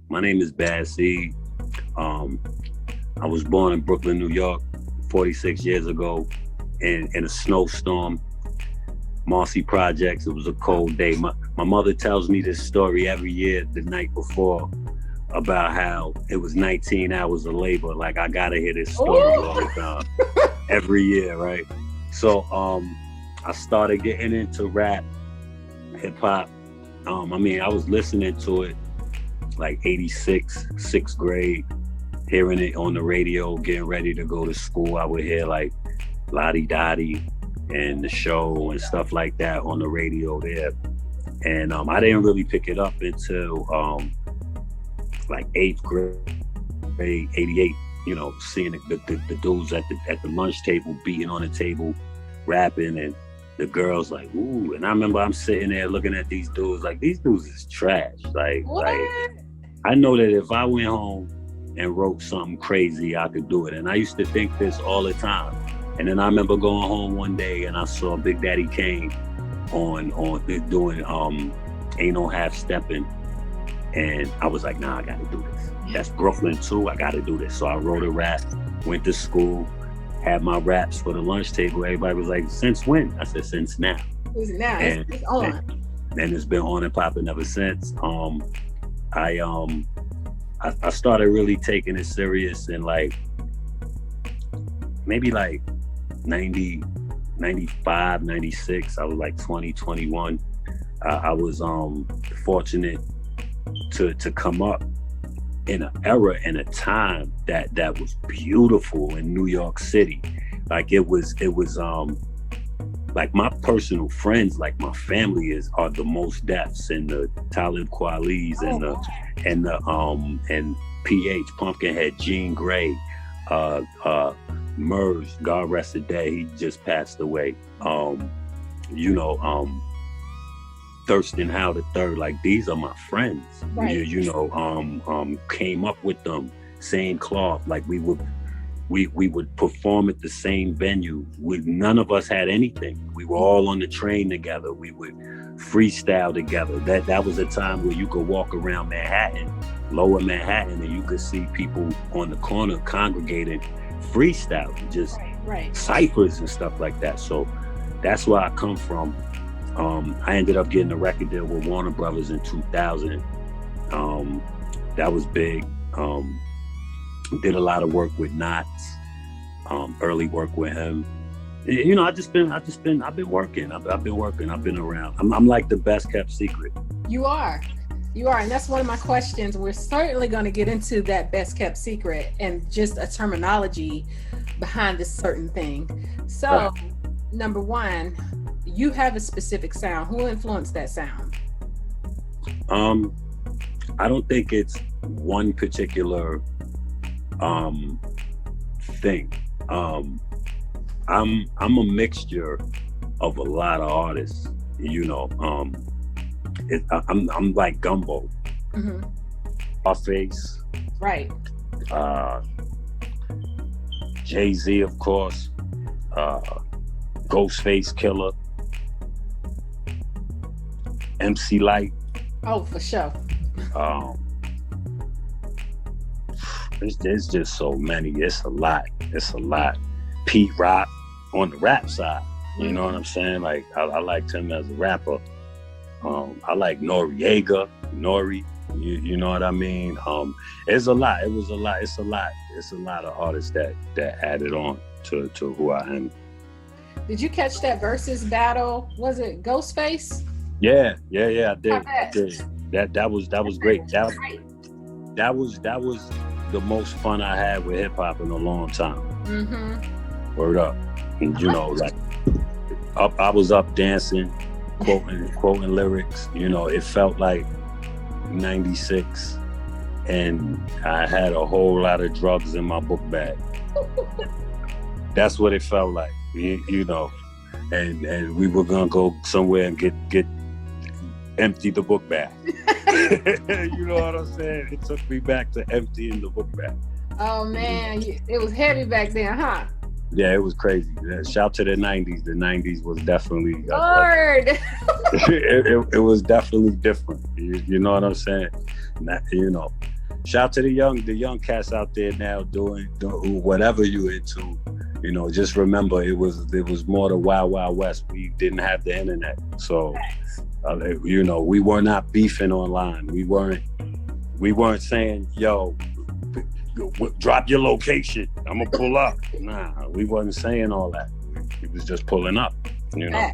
My name is Bad Seed. Um, I was born in Brooklyn, New York, 46 years ago, in a snowstorm, Marcy Projects. It was a cold day. My mother tells me this story every year, the night before, about how it was 19 hours of labor. Like, I gotta hear this story all the time, every year, right? So I started getting into rap, hip hop. I was listening to it like 86, sixth grade, hearing it on the radio, getting ready to go to school. I would hear like Lottie Dottie and the show and stuff like that on the radio there. And I didn't really pick it up until like eighth grade, 88, seeing the dudes at the lunch table beating on the table, rapping, and the girls like, ooh. And I remember I'm sitting there looking at these dudes like, these dudes is trash. Like I know that if I went home and wrote something crazy, I could do it. And I used to think this all the time. And then I remember going home one day and I saw Big Daddy Kane on doing Ain't No Half Stepping. And I was like, nah, I gotta do this. That's Brooklyn too, I gotta do this. So I wrote a rap, went to school, had my raps for the lunch table. Everybody was like, since when? I said, since now. It's now, it's on. And it's been on and popping ever since. I started really taking it serious in like, maybe like 90, 95, 96. I was like 20, 21. I was fortunate to come up in an era and a time that was beautiful in New York City. Like it was like my personal friends, like my family are the Most Defs and the Talib Kweli's and PH Pumpkinhead, Jean Grey, Murs, God rest the day, he just passed away. Thurston Howe the Third, like these are my friends. Right. Came up with them, same cloth. Like we would perform at the same venue. None of us had anything. We were all on the train together. We would freestyle together. That was a time where you could walk around Manhattan, lower Manhattan, and you could see people on the corner congregating, freestyling, just ciphers and stuff like that. So that's where I come from. I ended up getting a record deal with Warner Brothers in 2000. That was big. Did a lot of work with Knots, early work with him. I've been working. I've been working. I've been around. I'm like the best kept secret. You are, and that's one of my questions. We're certainly going to get into that best kept secret and just a terminology behind this certain thing. So, Number one, you have a specific sound. Who influenced that sound? I don't think it's one particular thing. I'm a mixture of a lot of artists. I'm like gumbo. Mm-hmm. Scarface. Right. Jay-Z, of course. Ghostface Killer. MC Light. Oh, for sure. There's just so many. It's a lot. Pete Rock on the rap side. You know what I'm saying? Like I liked him as a rapper. I like Noriega, Nori. You know what I mean? It's a lot. It was a lot. It's a lot. It's a lot of artists that added on to who I am. Did you catch that versus battle? Was it Ghostface? Yeah, I did. That was great. That was the most fun I had with hip hop in a long time. Mm-hmm. Word up. And like I was up dancing, quoting lyrics. It felt like 96 and I had a whole lot of drugs in my book bag. That's what it felt like. And we were gonna go somewhere and get empty the book bag. You know what I'm saying? It took me back to emptying the book bag. Oh man, it was heavy back then, huh? Yeah, it was crazy. Shout to the 90s. The 90s was definitely Lord. It was definitely different. You know what I'm saying? shout out to the young cats out there now doing whatever you into. You know, just remember it was more the Wild Wild West. We didn't have the internet, so you know, we were not beefing online. We weren't saying, yo, drop your location, I'm gonna pull up. Nah, we wasn't saying all that. We was just pulling up, you know,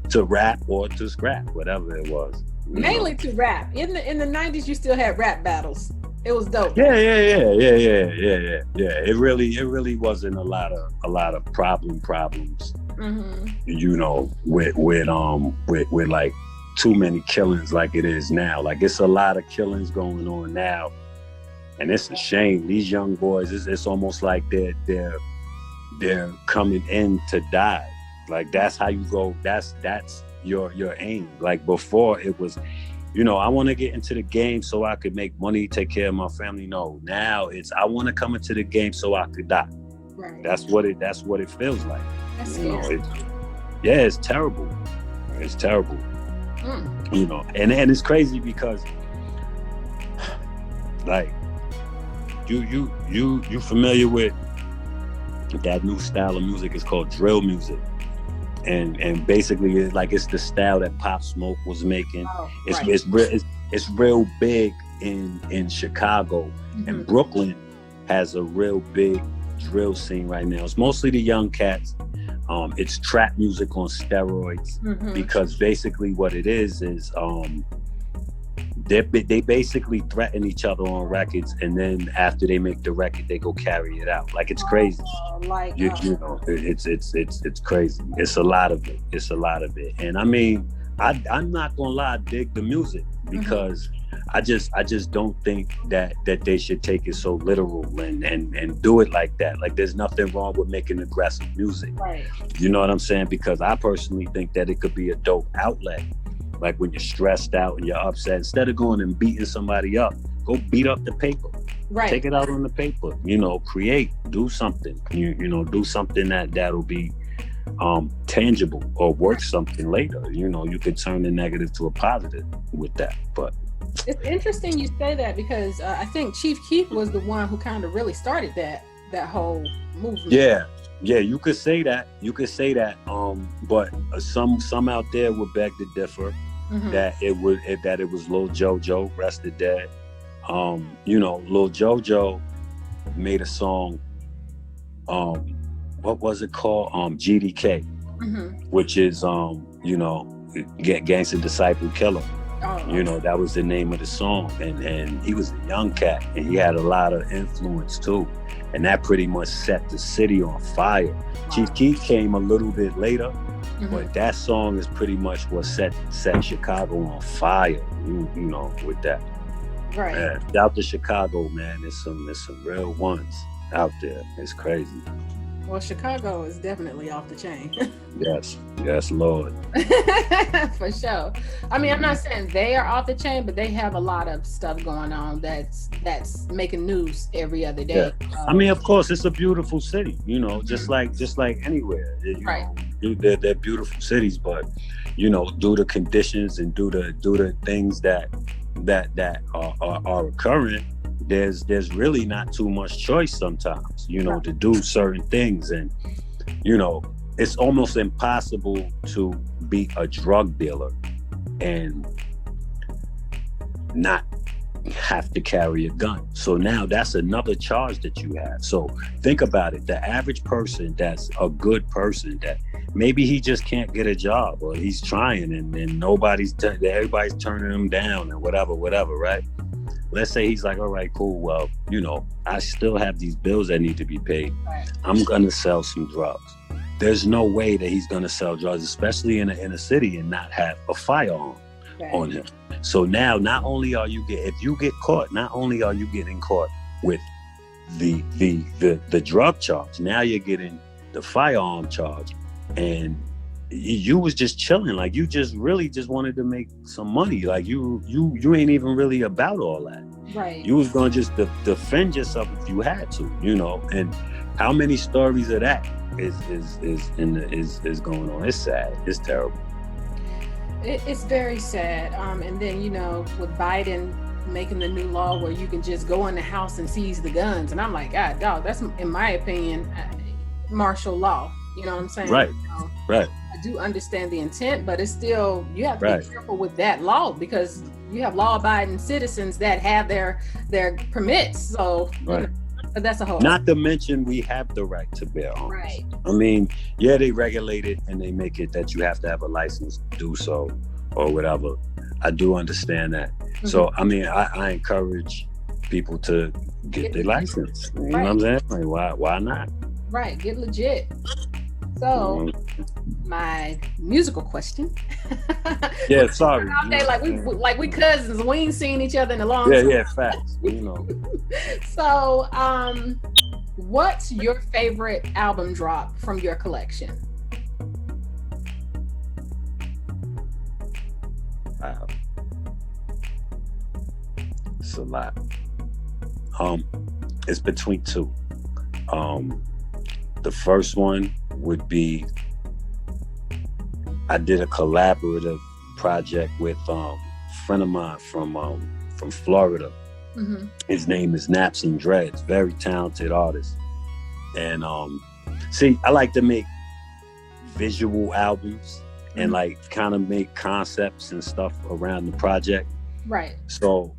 to rap or to scrap, whatever it was. Mainly to rap. In the 90s, you still had rap battles. It was dope. Yeah. It really wasn't a lot of problems. Mm-hmm. You know, with like too many killings like it is now. Like, it's a lot of killings going on now, and it's a shame. These young boys, it's almost like they're coming in to die. Like, that's how you go. That's your aim. Like, before it was, you know, I want to get into the game so I could make money, take care of my family. No, now it's, I want to come into the game so I could die. Right. That's what it feels like. That's you know, it's terrible. It's terrible. You know, and it's crazy because, like, you familiar with that new style of music? It's called drill music. And basically, it's the style that Pop Smoke was making. Oh, it's real big in Chicago, and Brooklyn has a real big drill scene right now. It's mostly the young cats. It's trap music on steroids, because basically what it is they basically threaten each other on records, and then after they make the record, they go carry it out. Like, it's crazy. You know, it's crazy. It's a lot of it. And I mean, I'm not gonna lie, I dig the music, because I just don't think that they should take it so literal and do it like that. Like, there's nothing wrong with making aggressive music. Right. You know what I'm saying? Because I personally think that it could be a dope outlet. Like, when you're stressed out and you're upset, instead of going and beating somebody up, go beat up the paper. Right. Take it out on the paper. You know, create, do something. You know, do something that'll be tangible or worth something later. You know, you could turn the negative to a positive with that. But it's interesting you say that, because I think Chief Keef was the one who kind of really started that whole movement. Yeah, you could say that. But some out there would beg to differ. That it was Lil JoJo, rest of dead. You know, Lil JoJo made a song. What was it called? GDK, which is you know, Gangsta Disciple Killer. You know, that was the name of the song, and he was a young cat, and he had a lot of influence too, and that pretty much set the city on fire. Chief Keef came a little bit later, but that song is pretty much what set Chicago on fire. You know, with that. Right. Man, out to Chicago, man. There's some real ones out there. It's crazy. Well, Chicago is definitely off the chain. Yes, Lord. For sure. I mean, I'm not saying they are off the chain, but they have a lot of stuff going on that's making news every other day. Yeah. I mean, of course, it's a beautiful city. You know, just like anywhere. Right. They're beautiful cities, but you know, due to conditions and due to things that are occurring, there's really not too much choice sometimes, you know, to do certain things. And you know, it's almost impossible to be a drug dealer and not have to carry a gun. So now that's another charge that you have. So think about it. The average person that's a good person, that maybe he just can't get a job, or he's trying and everybody's turning him down and whatever, right? Let's say he's like, all right, cool. Well, you know, I still have these bills that need to be paid. I'm going to sell some drugs. There's no way that he's going to sell drugs, especially in a city, and not have a firearm on him. So now, not only are you if you get caught, not only are you getting caught with the drug charge, now you're getting the firearm charge, and you was just chilling, like you just really just wanted to make some money, like you ain't even really about all that. Right. You was gonna just defend yourself if you had to, you know. And how many stories of that is going on? It's sad. It's terrible. It's very sad. And then, you know, with Biden making the new law where you can just go in the house and seize the guns. And I'm like, God, dog, that's, in my opinion, martial law. You know what I'm saying? Right. Right. I do understand the intent, but it's still, you have to Right. be careful with that law, because you have law-abiding citizens that have their permits. So, Right. But that's a whole. Not to mention, we have the right to bear arms. Right. I mean, yeah, they regulate it and they make it that you have to have a license to do so or whatever. I do understand that. Mm-hmm. So, I mean, I encourage people to get their license. You know what I'm saying? Like, why not? Right. Get legit. So, my musical question. Yeah, sorry. Like we cousins. We ain't seen each other in a long time. Yeah, facts. You know. So, what's your favorite album drop from your collection? Wow. It's a lot. It's between two. The first one would be, I did a collaborative project with a friend of mine from Florida. Mm-hmm. His name is Naps and Dreads, very talented artist. And see, I like to make visual albums and like kind of make concepts and stuff around the project. Right. So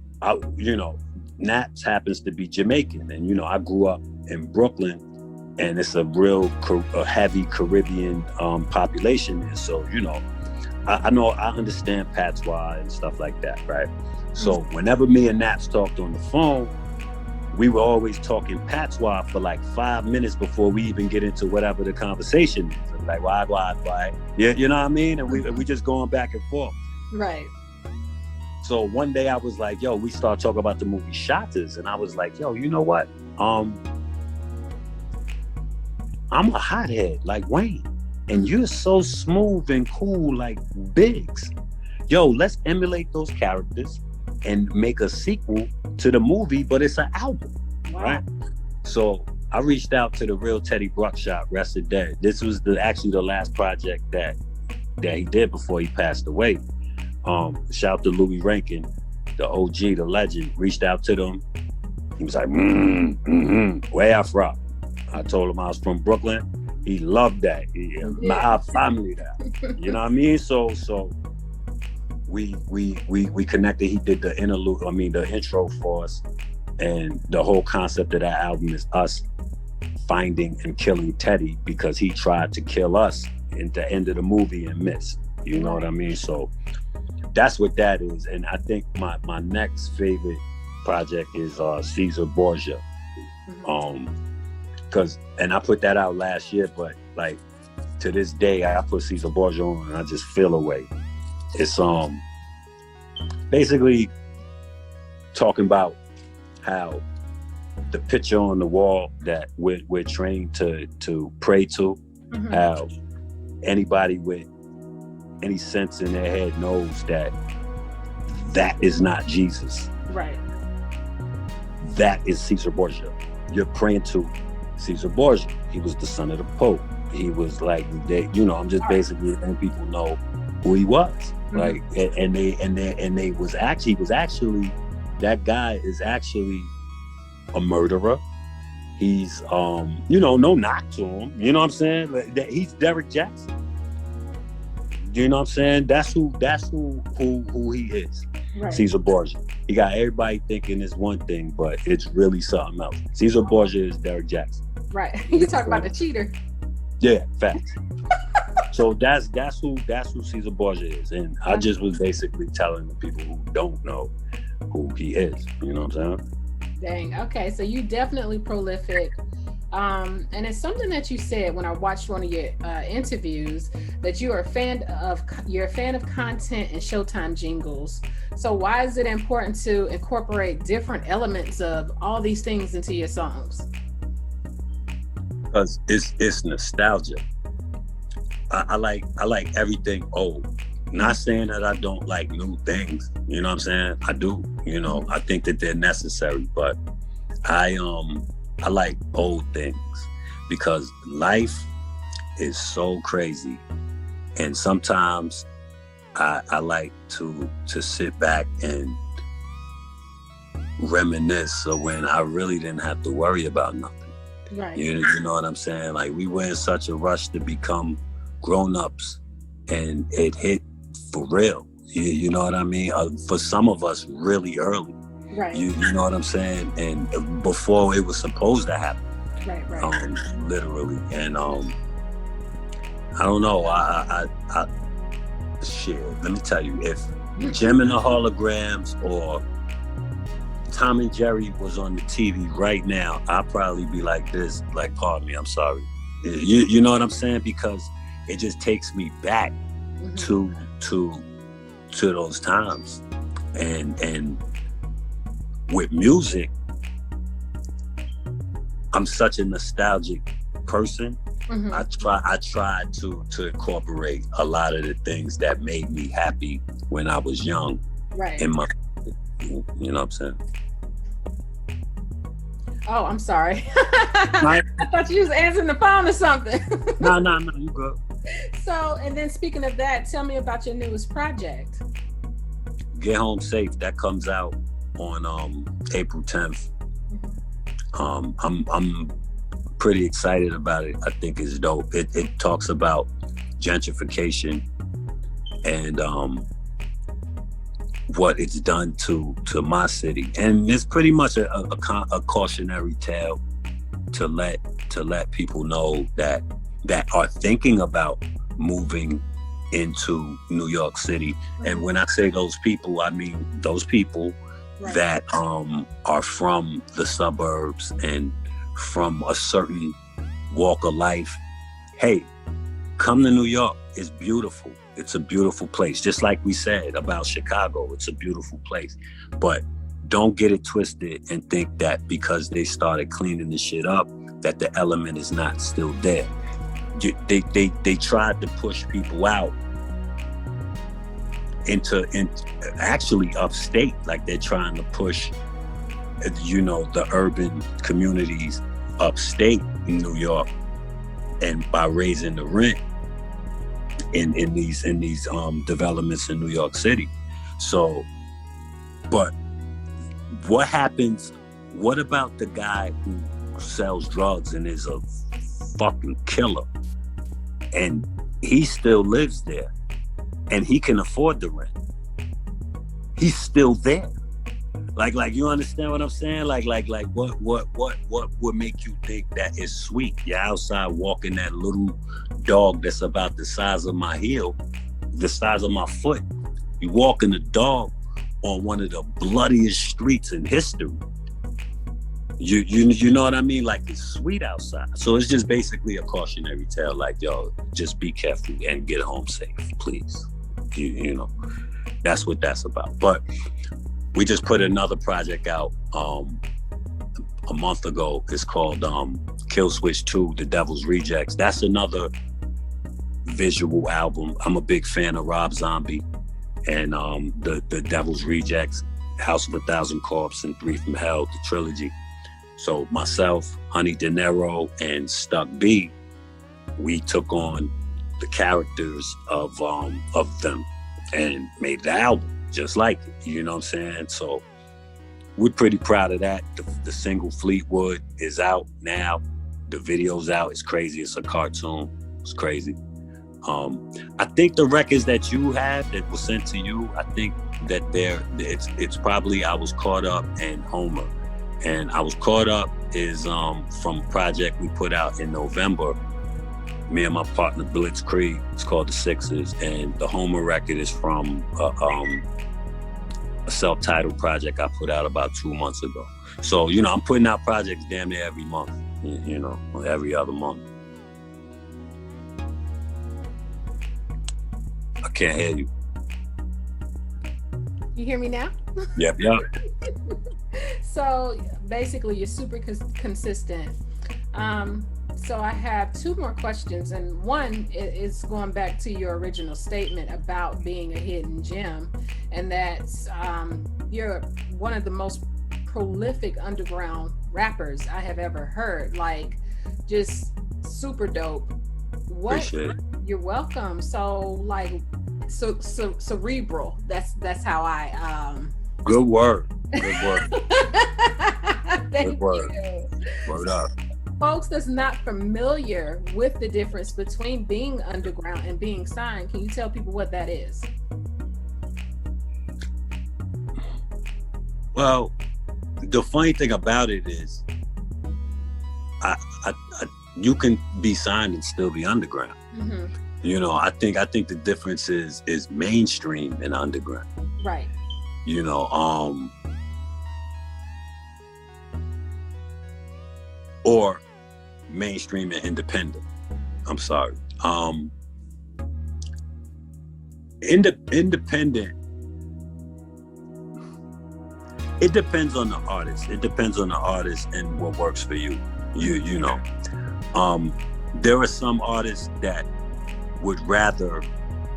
Naps happens to be Jamaican, and I grew up in Brooklyn. And it's a real heavy Caribbean population. And so, I know, I understand patois and stuff like that, right? So whenever me and Naps talked on the phone, we were always talking patois for like 5 minutes before we even get into whatever the conversation is. Like, why? Yeah, you know what I mean? And we just going back and forth. Right. So one day I was like, yo, we start talking about the movie Shotters. And I was like, yo, you know what? I'm a hothead like Wayne, and you're so smooth and cool like Biggs. Yo, let's emulate those characters and make a sequel to the movie, but it's an album, right? So I reached out to the real Teddy Bruckshot, rested dead. This was actually the last project that he did before he passed away. Shout out to Louis Rankin, the OG, the legend. Reached out to them. He was like, where you from? I told him I was from Brooklyn. He loved that. My family that. You know what I mean? So we connected. He did the the intro for us. And the whole concept of that album is us finding and killing Teddy because he tried to kill us at the end of the movie and missed. You know what I mean? So that's what that is. And I think my next favorite project is Caesar Borgia. And I put that out last year, but like to this day, I put Caesar Borgia on and I just feel away. It's basically talking about how the picture on the wall that we're trained to pray to, how anybody with any sense in their head knows that is not Jesus. Right. That is Caesar Borgia. You're praying to Caesar Borgia. He was the son of the Pope. He was like, I'm just basically letting people know who he was. Like, he was actually, that guy is actually a murderer. He's, no knock to him. You know what I'm saying? He's Derek Jackson. You know what I'm saying? That's who he is. Right. Caesar Borgia. He got everybody thinking it's one thing, but it's really something else. Caesar Borgia is Derek Jackson. Right. You talk about the cheater. Yeah, facts. So that's who Caesar Borgia is. And I just was basically telling the people who don't know who he is. You know what I'm saying? Dang. Okay. So you definitely prolific. And it's something that you said when I watched one of your interviews, that you are a fan of content and Showtime jingles. So why is it important to incorporate different elements of all these things into your songs? Because it's nostalgia. I like everything old. Not saying that I don't like new things. You know what I'm saying? I do. I think that they're necessary, but I like old things because life is so crazy, and sometimes I like to sit back and reminisce of when I really didn't have to worry about nothing. Right. You know what I'm saying? Like, we were in such a rush to become grown-ups, and it hit for real. You know what I mean? For some of us, really early. Right. You know what I'm saying? And before it was supposed to happen. Right. Literally. And I don't know. I shit. Let me tell you, if Gem and the Holograms or Tom and Jerry was on the TV right now, I'd probably be like this, like, pardon me, I'm sorry. You know what I'm saying? Because it just takes me back to those times. And with music, I'm such a nostalgic person. I try to incorporate a lot of the things that made me happy when I was young. Right. In my, you know what I'm saying? Oh, I'm sorry. I thought you was answering the phone or something. No, you good. So, and then speaking of that, tell me about your newest project. Get Home Safe. That comes out on April 10th. I'm pretty excited about it. I think it's dope. It talks about gentrification and what it's done to my city, and it's pretty much a cautionary tale to let people know that are thinking about moving into New York City. And when I say those people, I mean those people that are from the suburbs and from a certain walk of life. Hey, come to New York. It's beautiful. It's a beautiful place. Just like we said about Chicago, it's a beautiful place. But don't get it twisted and think that because they started cleaning the shit up, that the element is not still there. They tried to push people out into actually upstate, like they're trying to push, the urban communities upstate in New York, and by raising the rent in these developments in New York City. So, but what happens? What about the guy who sells drugs and is a fucking killer, and he still lives there, and he can afford the rent? He's still there. Like you understand what I'm saying? Like what would make you think that is sweet? You're outside walking that little dog that's about the size of my heel, the size of my foot. You walking the dog on one of the bloodiest streets in history. You know what I mean? Like, it's sweet outside. So it's just basically a cautionary tale. Like, yo, just be careful and get home safe, please. You know, that's what that's about. But we just put another project out a month ago. It's called Kill Switch 2, The Devil's Rejects. That's another visual album. I'm a big fan of Rob Zombie and the Devil's Rejects, House of a Thousand Corpses, and Three from Hell, the trilogy. So myself, Honey De Niro, and Stuck B, we took on the characters of them and made the album just like it, you know what I'm saying? So we're pretty proud of that. The single Fleetwood is out now. The video's out. It's crazy. It's a cartoon. It's crazy. I think the records that you have that was sent to you, I think that it's probably I Was Caught Up and Homer. And I Was Caught Up is from a project we put out in November. Me and my partner Blitzkrieg. It's called The Sixes. And the Homer record is from a self-titled project I put out about 2 months ago. So, I'm putting out projects damn near every month, or every other month. I can't hear you. You hear me now? Yep. So basically you're super consistent. So I have two more questions, and one is going back to your original statement about being a hidden gem, and that's you're one of the most prolific underground rappers I have ever heard. Like, just super dope. Appreciate it. You're welcome. So cerebral. That's how I Good word. Good work. Thank Good word. you. Word up. Folks that's not familiar with the difference between being underground and being signed, can you tell people what that is? Well, the funny thing about it is, I you can be signed and still be underground. Mm-hmm. You know, I think the difference is mainstream and underground. Right. You know, or mainstream and independent. I'm sorry. Independent. It depends on the artist. It depends on the artist and what works for you. You know. There are some artists that would rather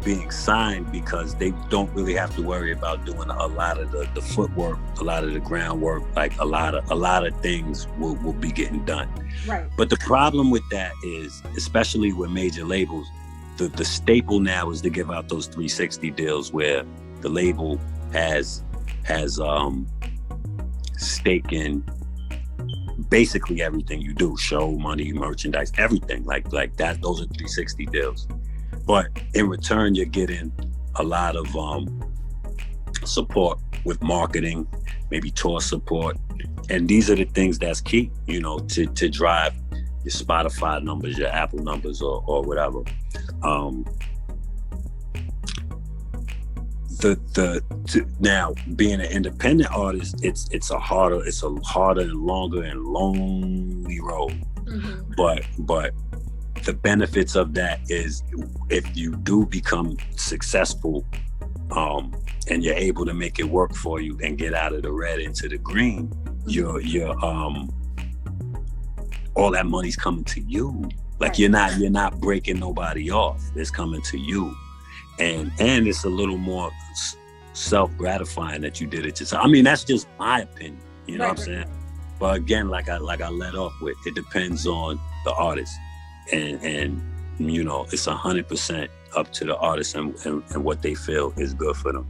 being signed because they don't really have to worry about doing a lot of the footwork, a lot of the groundwork. Like a lot of things will be getting done. Right. But the problem with that is, especially with major labels, the staple now is to give out those 360 deals where the label has stake in basically everything you do, show, money, merchandise, everything like that. Those are 360 deals. But in return, you're getting a lot of support with marketing, maybe tour support. And these are the things that's key, you know, to drive your Spotify numbers, your Apple numbers, or whatever. Now being an independent artist, it's a harder and longer and lonely road. Mm-hmm. But the benefits of that is if you do become successful, and you're able to make it work for you and get out of the red into the green, you're all that money's coming to you. Like right. You're not breaking nobody off. It's coming to you. And it's a little more self-gratifying that you did it yourself. I mean, that's just my opinion. You know right, what I'm saying? But again, like I let off with, it depends on the artist. And you know, it's 100% up to the artist and what they feel is good for them.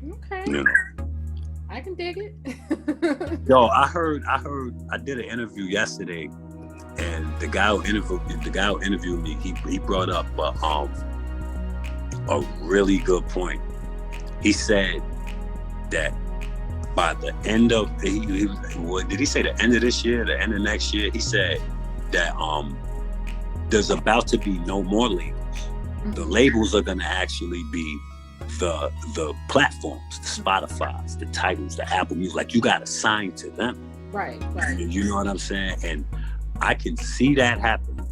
Okay. You know. I can dig it. Yo, I did an interview yesterday, and the guy who interviewed me, he brought up a really good point. He said that by the end of did he say the end of this year, the end of next year? He said that there's about to be no more labels. Mm-hmm. The labels are gonna actually be the platforms, the Spotifys, the titles, the Apple Music. Like you gotta sign to them. Right. You know what I'm saying? And I can see that happening.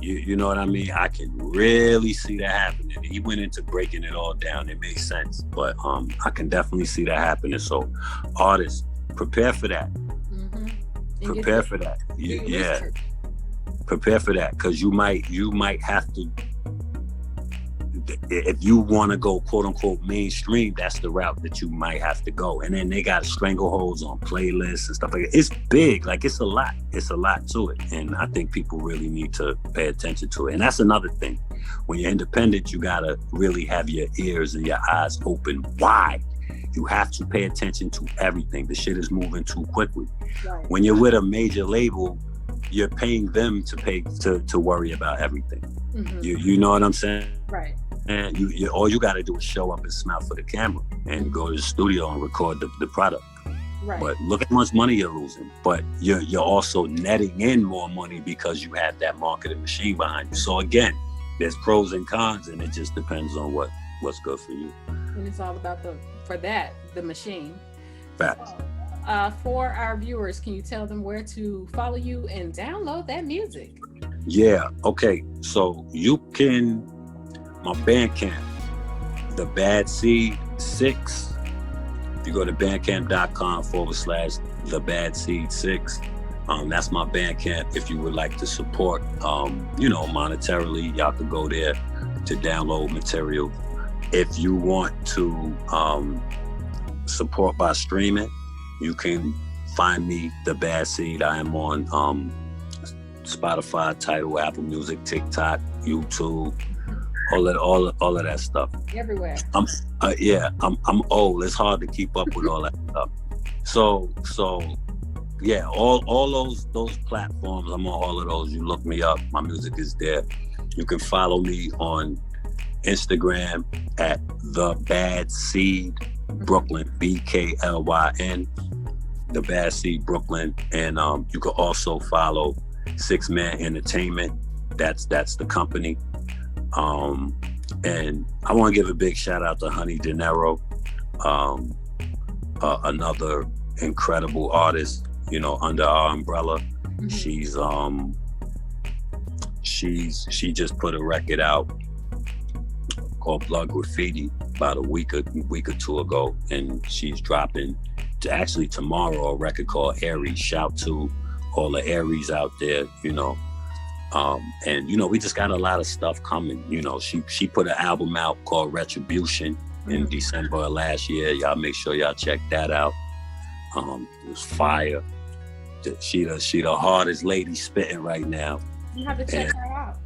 You know what I mean? I can really see that happening. He went into breaking it all down. It made sense. But I can definitely see that happening. So artists, prepare for that. Mm-hmm. Prepare for that. Yeah. Prepare for that, because you might have to, if you want to go quote unquote mainstream, that's the route that you might have to go. And then they got strangleholds on playlists and stuff like that. It's big, like it's a lot to it. And I think people really need to pay attention to it. And that's another thing. When you're independent, you gotta really have your ears and your eyes open wide. You have to pay attention to everything. The shit is moving too quickly. Right. When you're with a major label, you're paying them to worry about everything. Mm-hmm. You know what I'm saying? Right. And you all you got to do is show up and smile for the camera and go to the studio and record the product. Right. But look at how much money you're losing. But you're also netting in more money because you have that marketing machine behind you. So again, there's pros and cons, and it just depends on what's good for you. And it's all about the machine. Facts. For our viewers, can you tell them where to follow you and download that music? Yeah, okay. So you can, my Bandcamp, The Bad Seed 6. If you go to bandcamp.com/The Bad Seed 6. That's my Bandcamp. If you would like to support, monetarily, y'all can go there to download material. If you want to support by streaming, you can find me, The Bad Seed. I am on Spotify, Tidal, Apple Music, TikTok, YouTube, all of that stuff. Everywhere. I'm old. It's hard to keep up with all that stuff. So yeah, all those platforms. I'm on all of those. You look me up. My music is there. You can follow me on Instagram at The Bad Seed Brooklyn, BKLYN, The Bad Seed Brooklyn, and you can also follow 6 Man Entertainment. That's the company. And I want to give a big shout out to Honey De Niro, another incredible artist, under our umbrella. Mm-hmm. She just put a record out called Blood Graffiti about a week or two ago, and she's dropping actually tomorrow a record called Aries. Shout to all the Aries out there, and we just got a lot of stuff coming. She put an album out called Retribution in December of last year. Y'all make sure y'all check that out. It was fire. She the hardest lady spitting right now. You have to check her out.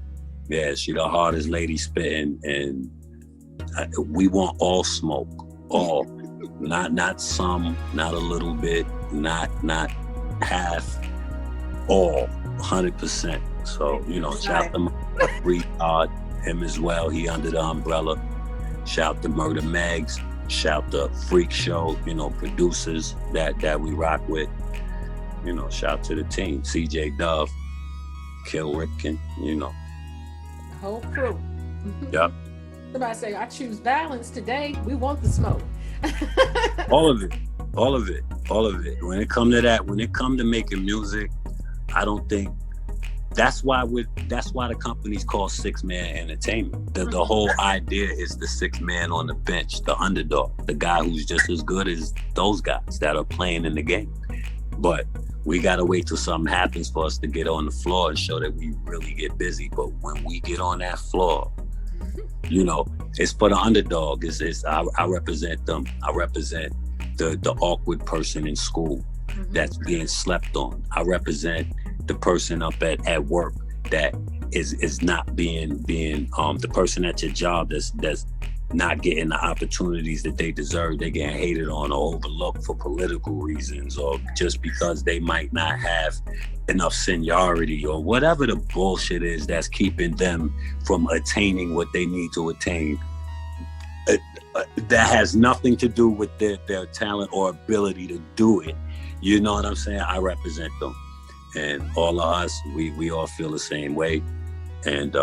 Yeah, she the hardest lady spitting, and we want all smoke, all, not some, not a little bit, not half, all, 100%. So shout to my retard, him as well. He under the umbrella. Shout to Murder Megs. Shout to Freak Show. Producers that we rock with. Shout to the team, CJ Dove, Kill Ripken. The whole crew. Yep. Somebody say, I choose violence today. We want the smoke. All of it. When it come to that, when it come to making music, I don't think that's why the company's called 6 Man Entertainment. The whole idea is the 6th man on the bench, the underdog, the guy who's just as good as those guys that are playing in the game. But we gotta wait till something happens for us to get on the floor and show that we really get busy. But when we get on that floor, it's for the underdog. I represent them. I represent the awkward person in school that's being slept on. I represent the person up at work that is not being the person at your job that's not getting the opportunities that they deserve. They're getting hated on or overlooked for political reasons, or just because they might not have enough seniority, or whatever the bullshit is that's keeping them from attaining what they need to attain. That has nothing to do with their talent or ability to do it. You know what I'm saying? I represent them. And all of us, we all feel the same way. And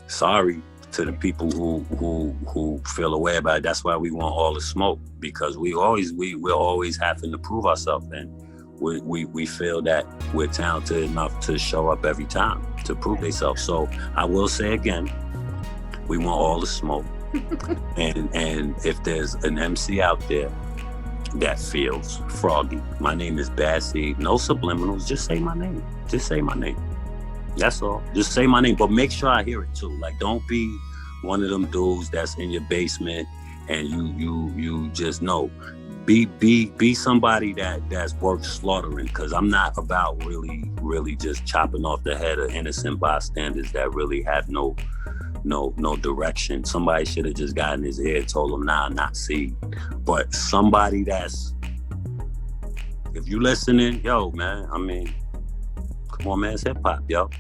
sorry to the people who feel away about it. That's why we want all the smoke, because we're always having to prove ourselves, and we feel that we're talented enough to show up every time to prove themselves. So I will say again, we want all the smoke. and if there's an MC out there that feels froggy, my name is Bad Seed. No subliminals, just say my name. Just say my name. That's all. Just say my name, but make sure I hear it too. Like, don't be one of them dudes that's in your basement and you just know. Be somebody that's worth slaughtering, because I'm not about really just chopping off the head of innocent bystanders that really have no direction. Somebody should have just gotten his ear, told him, nah, not Seed. But somebody that's, if you listening, yo, man, I mean, come on, man, it's hip hop, yo.